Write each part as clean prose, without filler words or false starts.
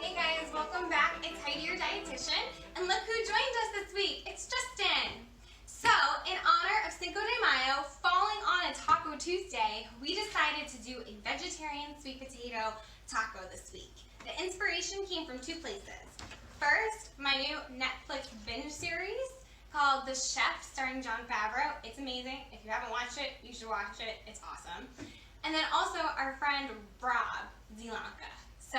Hey guys, welcome back. It's Heidi, your dietitian, and look who joined us this week. It's Justin. So, in honor of Cinco de Mayo, falling on a Taco Tuesday, we decided to do a vegetarian sweet potato taco this week. The inspiration came from two places. First, my new Netflix binge series called The Chef, starring Jon Favreau. It's amazing. If you haven't watched it, you should watch it. It's awesome. And then also our friend Rob Zelanka. So,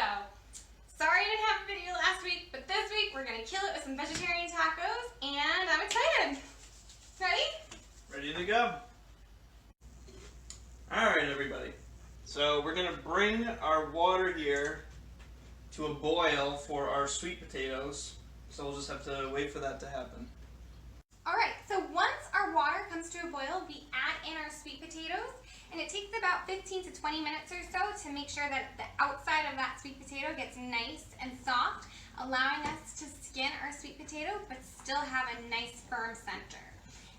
sorry I didn't have a video last week, but this week we're going to kill it with some vegetarian tacos, and I'm excited. Ready? Ready to go. Alright everybody, so we're going to bring our water here to a boil for our sweet potatoes, so we'll just have to wait for that to happen. Alright, so once our water comes to a boil, we add in our sweet potatoes, and it takes about 15 to 20 minutes or so to make sure that the outside of that sweet potato gets nice and soft, allowing us to skin our sweet potato but still have a nice firm center.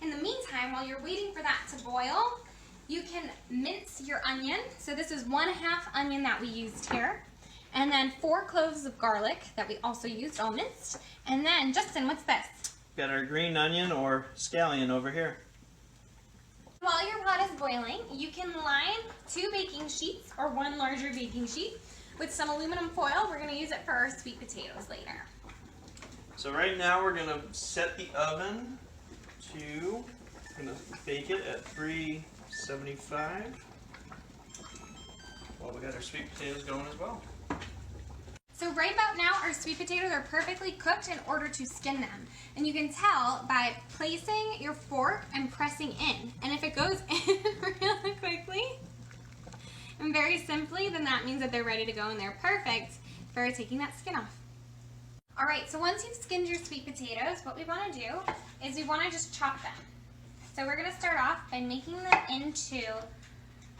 In the meantime, while you're waiting for that to boil, you can mince your onion. So this is 1/2 onion that we used here, and then 4 cloves of garlic that we also used all minced. And then, Justin, what's this? Got our green onion or scallion over here. While your pot is boiling, you can line 2 baking sheets or 1 larger baking sheet with some aluminum foil. We're going to use it for our sweet potatoes later. So right now we're going to set the oven to, going to bake it at 375 while we got our sweet potatoes going as well. So right about now, our sweet potatoes are perfectly cooked in order to skin them. And you can tell by placing your fork and pressing in. And if it goes in really quickly and very simply, then that means that they're ready to go and they're perfect for taking that skin off. All right, so once you've skinned your sweet potatoes, what we want to do is we want to just chop them. So we're going to start off by making them into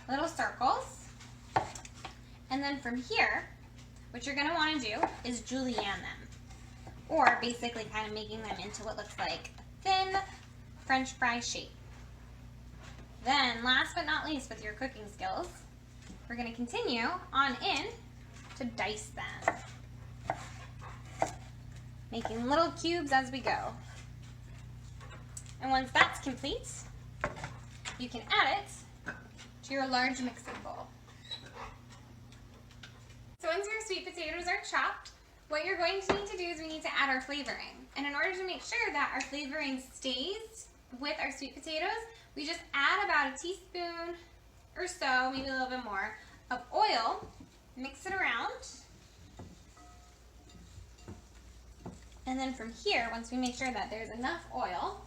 little circles. And then from here, what you're going to want to do is julienne them, or basically kind of making them into what looks like a thin French fry shape. Then, last but not least, with your cooking skills, we're going to continue on in to dice them, making little cubes as we go. And once that's complete, you can add it to your large mixing bowl. So once your sweet potatoes are chopped, what you're going to need to do is we need to add our flavoring. And in order to make sure that our flavoring stays with our sweet potatoes, we just add about a teaspoon or so, maybe a little bit more, of oil, mix it around. And then from here, once we make sure that there's enough oil,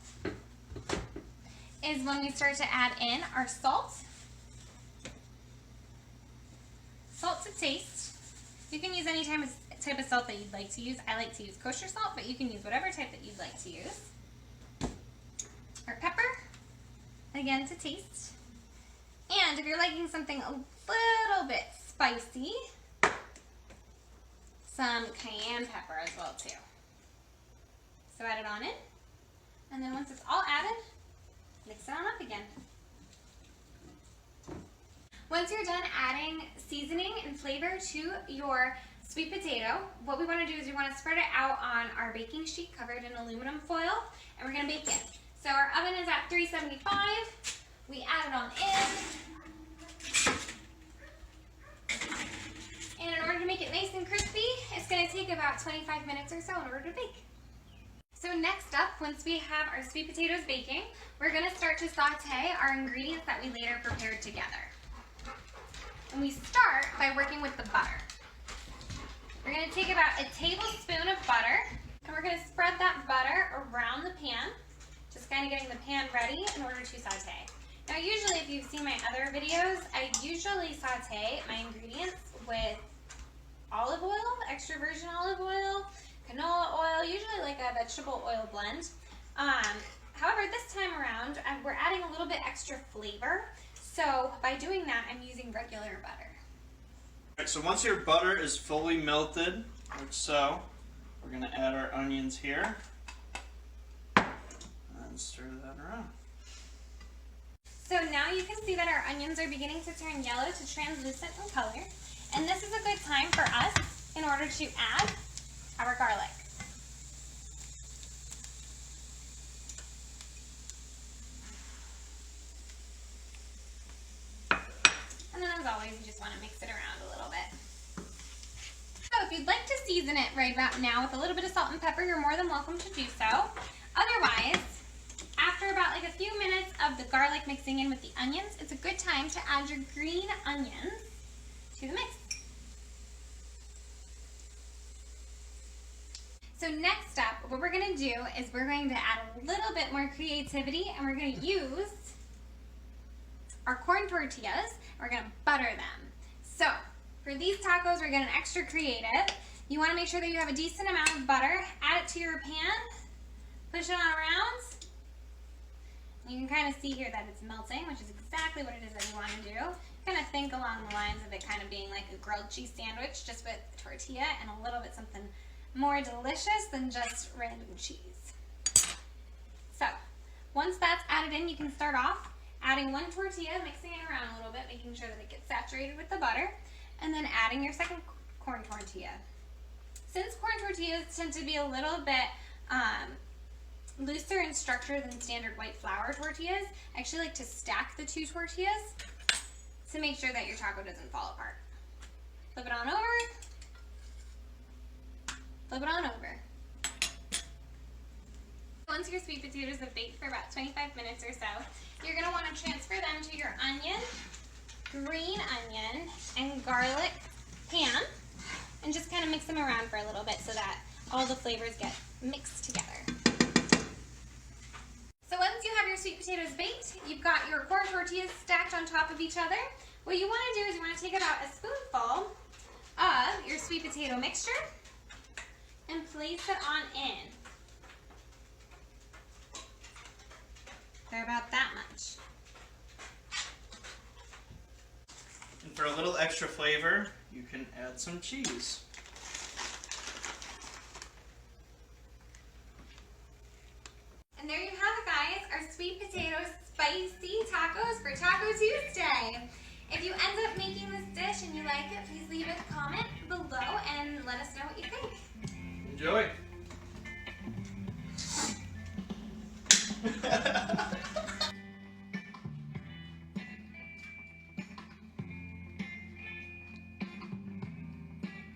is when we start to add in our salt. Salt to taste. You can use any type of salt that you'd like to use. I like to use kosher salt, but you can use whatever type that you'd like to use. Our pepper, again to taste. And if you're liking something a little bit spicy, some cayenne pepper as well too. So add it on in, and then once it's all added, mix it on up again. Once you're done adding seasoning and flavor to your sweet potato, what we want to do is we want to spread it out on our baking sheet covered in aluminum foil, and we're going to bake it. So our oven is at 375. We add it on in. And in order to make it nice and crispy, it's going to take about 25 minutes or so in order to bake. So next up, once we have our sweet potatoes baking, we're going to start to saute our ingredients that we later prepared together. And we start by working with the butter. We're going to take about a tablespoon of butter, and we're going to spread that butter around the pan, just kind of getting the pan ready in order to saute. Now usually, if you've seen my other videos, I usually saute my ingredients with olive oil, extra virgin olive oil, canola oil, usually like a vegetable oil blend. However, this time around, we're adding a little bit extra flavor. So by doing that, I'm using regular butter. Alright, so once your butter is fully melted, like so, we're going to add our onions here and stir that around. So now you can see that our onions are beginning to turn yellow to translucent in color. And this is a good time for us in order to add our garlic. And then as always, you just want to mix it around a little bit. So if you'd like to season it right about now with a little bit of salt and pepper, you're more than welcome to do so. Otherwise, after about like a few minutes of the garlic mixing in with the onions, it's a good time to add your green onions to the mix. So next up, what we're going to do is we're going to add a little bit more creativity, and we're going to use our corn tortillas, and we're going to butter them. So for these tacos, we're getting extra creative. You want to make sure that you have a decent amount of butter. Add it to your pan, push it on around. You can kind of see here that it's melting, which is exactly what it is that you want to do. Kind of think along the lines of it kind of being like a grilled cheese sandwich, just with tortilla and a little bit something more delicious than just random cheese. So once that's added in, you can start off adding one tortilla, mixing it around a little bit, making sure that it gets saturated with the butter, and then adding your second corn tortilla. Since corn tortillas tend to be a little bit looser in structure than standard white flour tortillas, I actually like to stack the two tortillas to make sure that your taco doesn't fall apart. Flip it on over. Flip it on over. Once your sweet potatoes have baked for about 25 minutes or so, you're going to want to transfer them to your onion, green onion, and garlic pan, and just kind of mix them around for a little bit so that all the flavors get mixed together. So once you have your sweet potatoes baked, you've got your corn tortillas stacked on top of each other. What you want to do is you want to take about a spoonful of your sweet potato mixture and place it on in. They're about that much. And for a little extra flavor, you can add some cheese. And there you have it, guys, our sweet potato spicy tacos for Taco Tuesday. If you end up making this dish and you like it, please leave a comment below and let us know what you think. Enjoy!